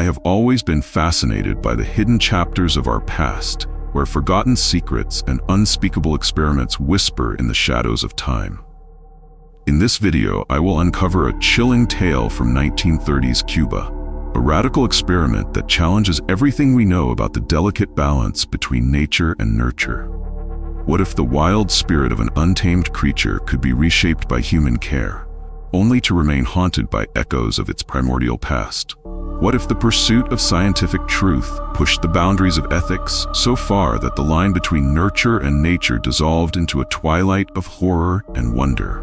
I have always been fascinated by the hidden chapters of our past, where forgotten secrets and unspeakable experiments whisper in the shadows of time. In this video, I will uncover a chilling tale from 1930s Cuba, a radical experiment that challenges everything we know about the delicate balance between nature and nurture. What if the wild spirit of an untamed creature could be reshaped by human care, only to remain haunted by echoes of its primordial past? What if the pursuit of scientific truth pushed the boundaries of ethics so far that the line between nurture and nature dissolved into a twilight of horror and wonder?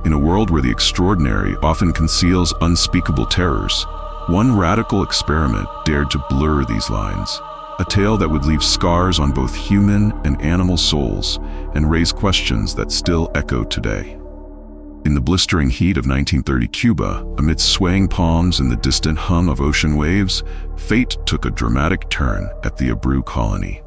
In a world where the extraordinary often conceals unspeakable terrors, one radical experiment dared to blur these lines, a tale that would leave scars on both human and animal souls and raise questions that still echo today. In the blistering heat of 1930 Cuba, amidst swaying palms and the distant hum of ocean waves, fate took a dramatic turn at the Abreu colony.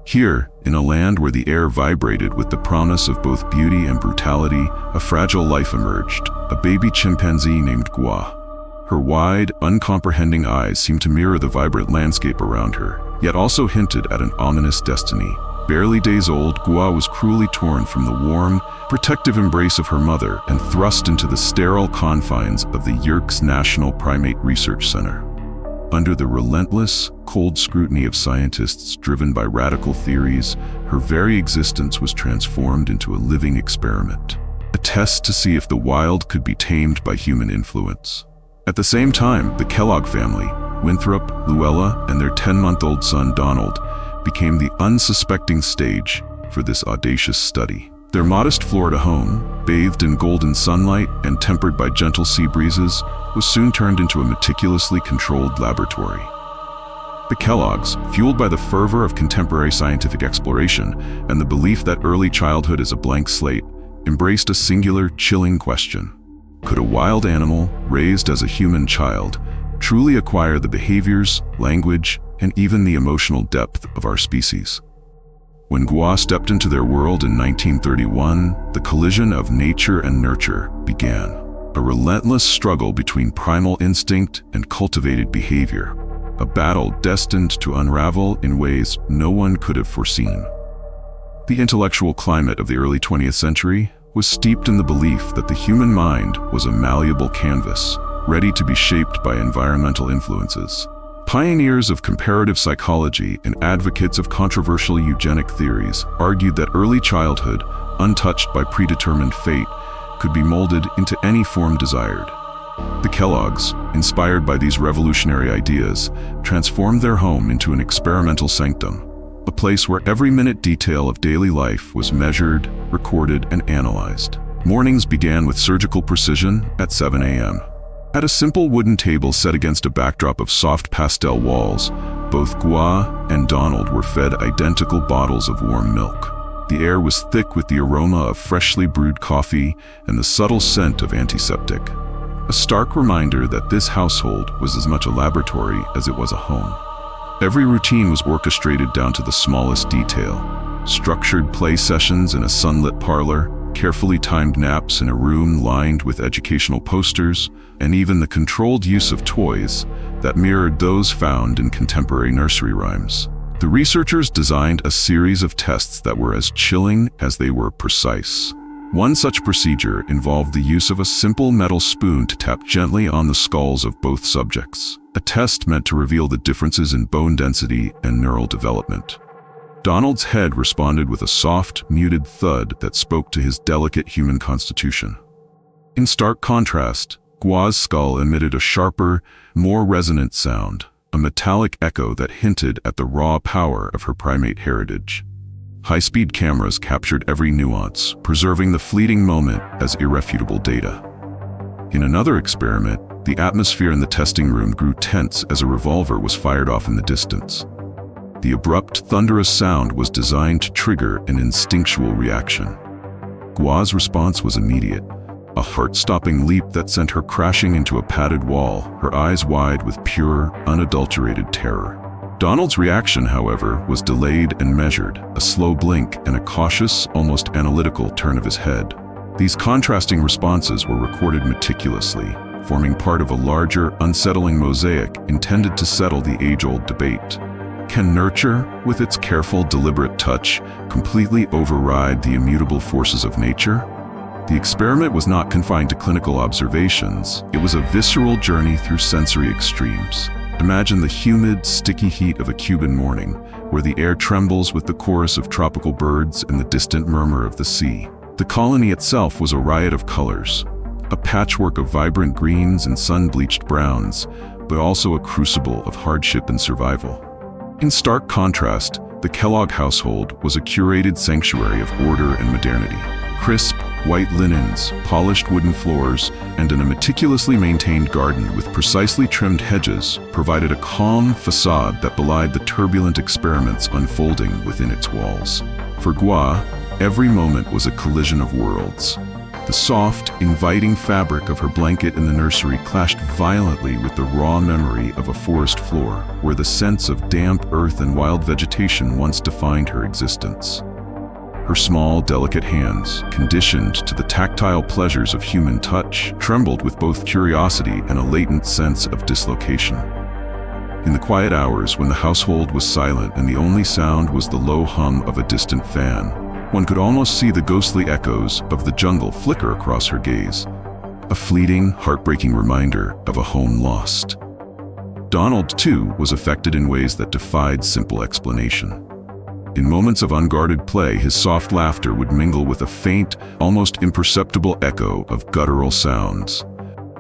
Here, in a land where the air vibrated with the promise of both beauty and brutality, a fragile life emerged, a baby chimpanzee named Gua. Her wide, uncomprehending eyes seemed to mirror the vibrant landscape around her, yet also hinted at an ominous destiny. Barely days old, Gua was cruelly torn from the warm, protective embrace of her mother and thrust into the sterile confines of the Yerkes National Primate Research Center. Under the relentless, cold scrutiny of scientists driven by radical theories, her very existence was transformed into a living experiment, a test to see if the wild could be tamed by human influence. At the same time, the Kellogg family, Winthrop, Luella, and their 10-month-old son Donald, became the unsuspecting stage for this audacious study. Their modest Florida home, bathed in golden sunlight and tempered by gentle sea breezes, was soon turned into a meticulously controlled laboratory. The Kelloggs, fueled by the fervor of contemporary scientific exploration and the belief that early childhood is a blank slate, embraced a singular, chilling question. Could a wild animal, raised as a human child, truly acquire the behaviors, language, and even the emotional depth of our species? When Gua stepped into their world in 1931, the collision of nature and nurture began, a relentless struggle between primal instinct and cultivated behavior, a battle destined to unravel in ways no one could have foreseen. The intellectual climate of the early 20th century was steeped in the belief that the human mind was a malleable canvas, ready to be shaped by environmental influences. Pioneers of comparative psychology and advocates of controversial eugenic theories argued that early childhood, untouched by predetermined fate, could be molded into any form desired. The Kelloggs, inspired by these revolutionary ideas, transformed their home into an experimental sanctum, a place where every minute detail of daily life was measured, recorded, and analyzed. Mornings began with surgical precision at 7 a.m. At a simple wooden table set against a backdrop of soft pastel walls, both Gua and Donald were fed identical bottles of warm milk. The air was thick with the aroma of freshly brewed coffee and the subtle scent of antiseptic, a stark reminder that this household was as much a laboratory as it was a home. Every routine was orchestrated down to the smallest detail. Structured play sessions in a sunlit parlor, carefully timed naps in a room lined with educational posters, and even the controlled use of toys that mirrored those found in contemporary nursery rhymes. The researchers designed a series of tests that were as chilling as they were precise. One such procedure involved the use of a simple metal spoon to tap gently on the skulls of both subjects, a test meant to reveal the differences in bone density and neural development. Donald's head responded with a soft, muted thud that spoke to his delicate human constitution. In stark contrast, Gua's skull emitted a sharper, more resonant sound, a metallic echo that hinted at the raw power of her primate heritage. High-speed cameras captured every nuance, preserving the fleeting moment as irrefutable data. In another experiment, the atmosphere in the testing room grew tense as a revolver was fired off in the distance. The abrupt, thunderous sound was designed to trigger an instinctual reaction. Gua's response was immediate, a heart-stopping leap that sent her crashing into a padded wall, her eyes wide with pure, unadulterated terror. Donald's reaction, however, was delayed and measured, a slow blink and a cautious, almost analytical turn of his head. These contrasting responses were recorded meticulously, forming part of a larger, unsettling mosaic intended to settle the age-old debate. Can nurture, with its careful, deliberate touch, completely override the immutable forces of nature? The experiment was not confined to clinical observations. It was a visceral journey through sensory extremes. Imagine the humid, sticky heat of a Cuban morning, where the air trembles with the chorus of tropical birds and the distant murmur of the sea. The colony itself was a riot of colors, a patchwork of vibrant greens and sun-bleached browns, but also a crucible of hardship and survival. In stark contrast, the Kellogg household was a curated sanctuary of order and modernity. Crisp, white linens, polished wooden floors, and in a meticulously maintained garden with precisely trimmed hedges provided a calm facade that belied the turbulent experiments unfolding within its walls. For Gua, every moment was a collision of worlds. The soft, inviting fabric of her blanket in the nursery clashed violently with the raw memory of a forest floor, where the sense of damp earth and wild vegetation once defined her existence. Her small, delicate hands, conditioned to the tactile pleasures of human touch, trembled with both curiosity and a latent sense of dislocation. In the quiet hours when the household was silent and the only sound was the low hum of a distant fan, one could almost see the ghostly echoes of the jungle flicker across her gaze, a fleeting, heartbreaking reminder of a home lost. Donald, too, was affected in ways that defied simple explanation. In moments of unguarded play, his soft laughter would mingle with a faint, almost imperceptible echo of guttural sounds,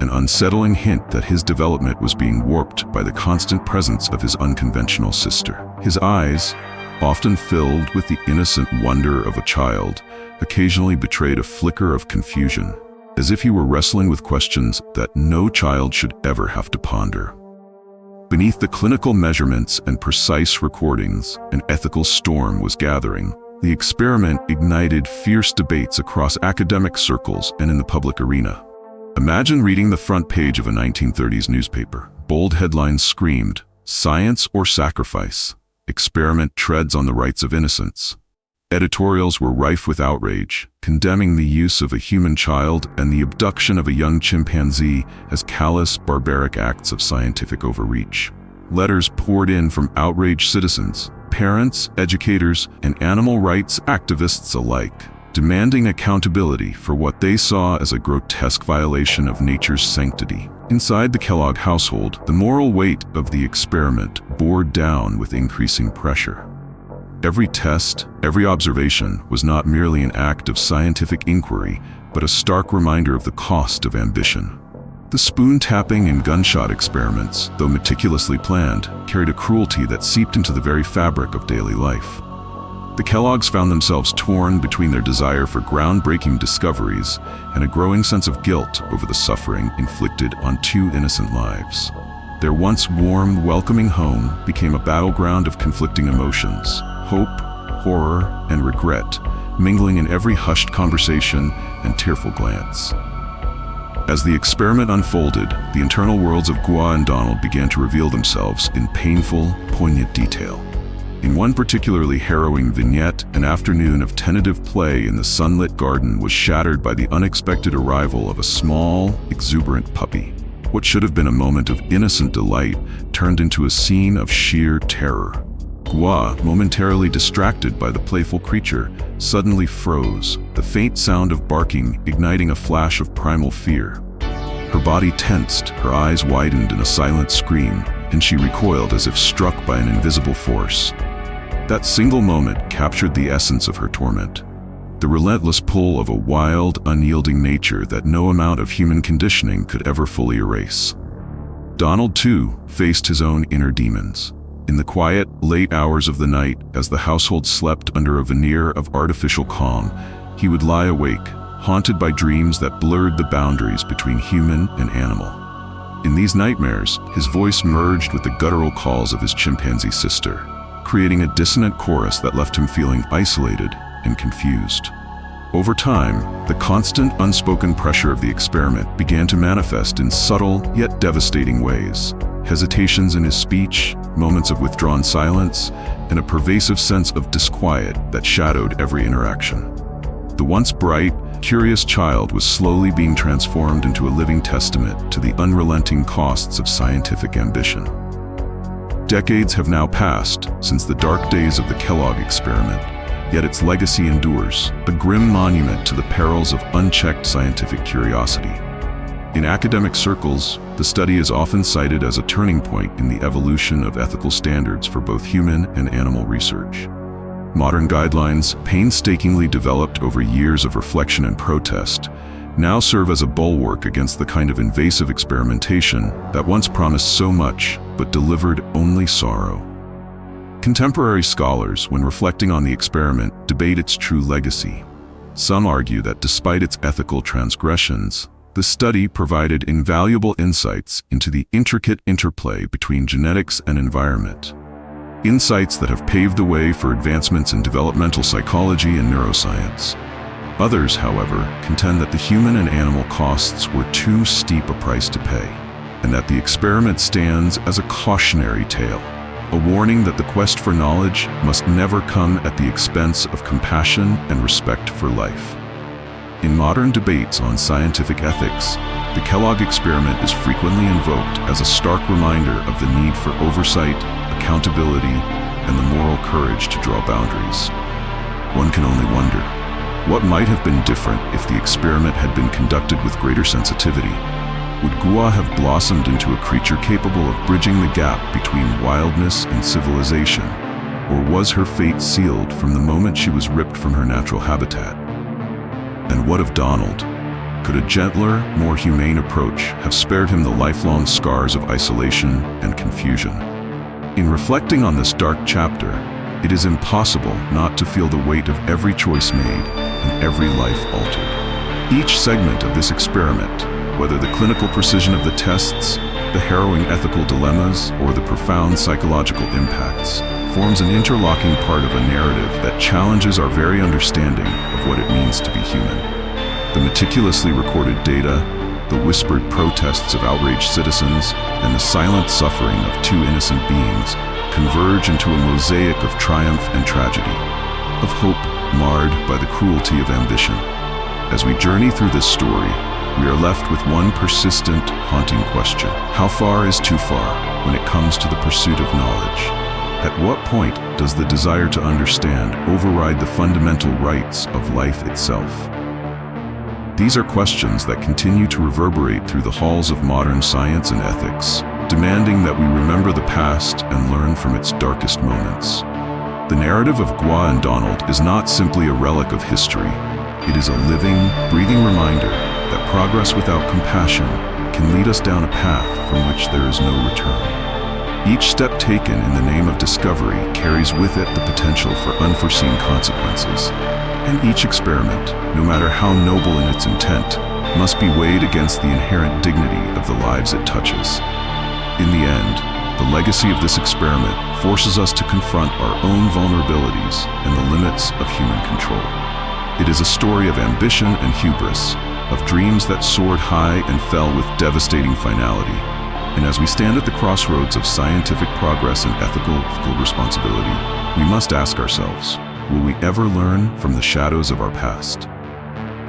an unsettling hint that his development was being warped by the constant presence of his unconventional sister. His eyes, often filled with the innocent wonder of a child, occasionally betrayed a flicker of confusion, as if he were wrestling with questions that no child should ever have to ponder. Beneath the clinical measurements and precise recordings, an ethical storm was gathering. The experiment ignited fierce debates across academic circles and in the public arena. Imagine reading the front page of a 1930s newspaper. Bold headlines screamed, "Science or sacrifice? Experiment treads on the rights of innocence." Editorials were rife with outrage, condemning the use of a human child and the abduction of a young chimpanzee as callous, barbaric acts of scientific overreach. Letters poured in from outraged citizens, parents, educators, and animal rights activists alike, demanding accountability for what they saw as a grotesque violation of nature's sanctity. Inside the Kellogg household, the moral weight of the experiment bore down with increasing pressure. Every test, every observation was not merely an act of scientific inquiry, but a stark reminder of the cost of ambition. The spoon-tapping and gunshot experiments, though meticulously planned, carried a cruelty that seeped into the very fabric of daily life. The Kellogg's found themselves torn between their desire for groundbreaking discoveries and a growing sense of guilt over the suffering inflicted on two innocent lives. Their once warm, welcoming home became a battleground of conflicting emotions. Hope, horror, and regret, mingling in every hushed conversation and tearful glance. As the experiment unfolded, the internal worlds of Gua and Donald began to reveal themselves in painful, poignant detail. In one particularly harrowing vignette, an afternoon of tentative play in the sunlit garden was shattered by the unexpected arrival of a small, exuberant puppy. What should have been a moment of innocent delight turned into a scene of sheer terror. Gua, momentarily distracted by the playful creature, suddenly froze, the faint sound of barking igniting a flash of primal fear. Her body tensed, her eyes widened in a silent scream, and she recoiled as if struck by an invisible force. That single moment captured the essence of her torment, the relentless pull of a wild, unyielding nature that no amount of human conditioning could ever fully erase. Donald, too, faced his own inner demons. In the quiet, late hours of the night, as the household slept under a veneer of artificial calm, he would lie awake, haunted by dreams that blurred the boundaries between human and animal. In these nightmares, his voice merged with the guttural calls of his chimpanzee sister, creating a dissonant chorus that left him feeling isolated and confused. Over time, the constant, unspoken pressure of the experiment began to manifest in subtle yet devastating ways. Hesitations in his speech, moments of withdrawn silence, and a pervasive sense of disquiet that shadowed every interaction. The once bright, curious child was slowly being transformed into a living testament to the unrelenting costs of scientific ambition. Decades have now passed since the dark days of the Kellogg experiment, yet its legacy endures, a grim monument to the perils of unchecked scientific curiosity. In academic circles, the study is often cited as a turning point in the evolution of ethical standards for both human and animal research. Modern guidelines, painstakingly developed over years of reflection and protest, now serve as a bulwark against the kind of invasive experimentation that once promised so much but delivered only sorrow. Contemporary scholars, when reflecting on the experiment, debate its true legacy. Some argue that despite its ethical transgressions, the study provided invaluable insights into the intricate interplay between genetics and environment. Insights that have paved the way for advancements in developmental psychology and neuroscience. Others, however, contend that the human and animal costs were too steep a price to pay, and that the experiment stands as a cautionary tale, a warning that the quest for knowledge must never come at the expense of compassion and respect for life. In modern debates on scientific ethics, the Kellogg experiment is frequently invoked as a stark reminder of the need for oversight, accountability, and the moral courage to draw boundaries. One can only wonder, what might have been different if the experiment had been conducted with greater sensitivity? Would Gua have blossomed into a creature capable of bridging the gap between wildness and civilization? Or was her fate sealed from the moment she was ripped from her natural habitat? And what of Donald? Could a gentler, more humane approach have spared him the lifelong scars of isolation and confusion? In reflecting on this dark chapter, it is impossible not to feel the weight of every choice made and every life altered. Each segment of this experiment, whether the clinical precision of the tests, the harrowing ethical dilemmas, or the profound psychological impacts, forms an interlocking part of a narrative that challenges our very understanding of what it means to be human. The meticulously recorded data, the whispered protests of outraged citizens, and the silent suffering of two innocent beings converge into a mosaic of triumph and tragedy, of hope marred by the cruelty of ambition. As we journey through this story, we are left with one persistent, haunting question. How far is too far when it comes to the pursuit of knowledge? At what point does the desire to understand override the fundamental rights of life itself? These are questions that continue to reverberate through the halls of modern science and ethics, demanding that we remember the past and learn from its darkest moments. The narrative of Gua and Donald is not simply a relic of history. It is a living, breathing reminder that progress without compassion can lead us down a path from which there is no return. Each step taken in the name of discovery carries with it the potential for unforeseen consequences, and each experiment, no matter how noble in its intent, must be weighed against the inherent dignity of the lives it touches. In the end, the legacy of this experiment forces us to confront our own vulnerabilities and the limits of human control. It is a story of ambition and hubris, of dreams that soared high and fell with devastating finality. And as we stand at the crossroads of scientific progress and ethical responsibility, we must ask ourselves, will we ever learn from the shadows of our past?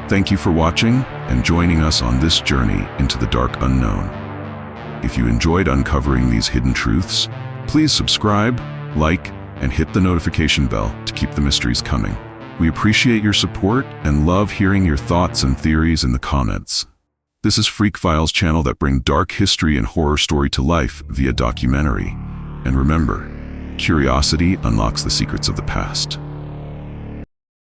Thank you for watching and joining us on this journey into the dark unknown. If you enjoyed uncovering these hidden truths, please subscribe, like, and hit the notification bell to keep the mysteries coming. We appreciate your support and love hearing your thoughts and theories in the comments. This is Freak Files channel that bring dark history and horror story to life via documentary. And remember, curiosity unlocks the secrets of the past.